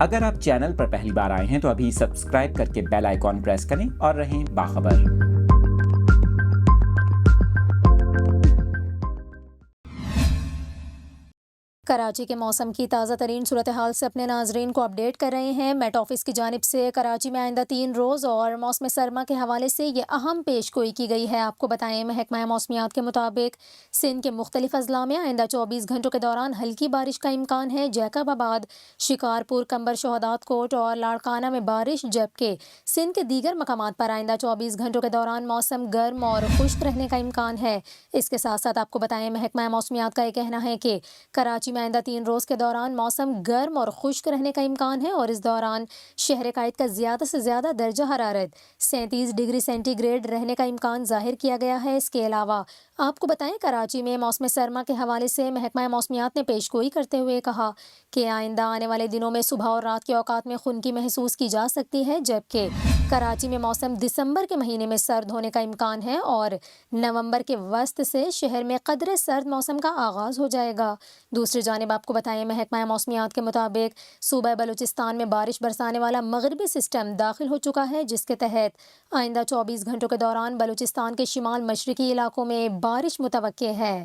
اگر آپ چینل پر پہلی بار آئے ہیں تو ابھی سبسکرائب کر کے بیل آئیکن پریس کریں اور رہیں باخبر۔ کراچی کے موسم کی تازہ ترین صورتحال سے اپنے ناظرین کو اپڈیٹ کر رہے ہیں میٹ آفس کی جانب سے۔ کراچی میں آئندہ 3 روز اور موسم سرما کے حوالے سے یہ اہم پیش گوئی کی گئی ہے۔ آپ کو بتائیں محکمہ موسمیات کے مطابق سندھ کے مختلف اضلاع میں آئندہ 24 گھنٹوں کے دوران ہلکی بارش کا امکان ہے۔ جیکب آباد، شکارپور، کمبر شہداد کوٹ اور لاڑکانہ میں بارش، جبکہ سندھ کے دیگر مقامات پر آئندہ 24 گھنٹوں کے دوران موسم گرم اور خشک رہنے کا امکان ہے۔ اس کے ساتھ ساتھ آپ کو بتائیں محکمہ موسمیات کا یہ کہنا ہے کہ کراچی میں آئندہ 3 روز کے دوران موسم گرم اور خشک رہنے کا امکان ہے اور اس دوران شہر قائد کا زیادہ سے زیادہ درجہ حرارت 37 ڈگری سینٹی گریڈ رہنے کا امکان ظاہر کیا گیا ہے۔ اس کے علاوہ آپ کو بتائیں کراچی میں موسم سرما کے حوالے سے محکمہ موسمیات نے پیش گوئی کرتے ہوئے کہا کہ آئندہ آنے والے دنوں میں صبح اور رات کے اوقات میں خنکی محسوس کی جا سکتی ہے، جبکہ کراچی میں موسم دسمبر کے مہینے میں سرد ہونے کا امکان ہے اور نومبر کے وسط سے شہر میں قدرے سرد موسم کا آغاز ہو جائے گا۔ دوسری جانب آپ کو بتائیں محکمہ موسمیات کے مطابق صوبہ بلوچستان میں بارش برسانے والا مغربی سسٹم داخل ہو چکا ہے، جس کے تحت آئندہ 24 گھنٹوں کے دوران بلوچستان کے شمال مشرقی علاقوں میں بارش متوقع ہے۔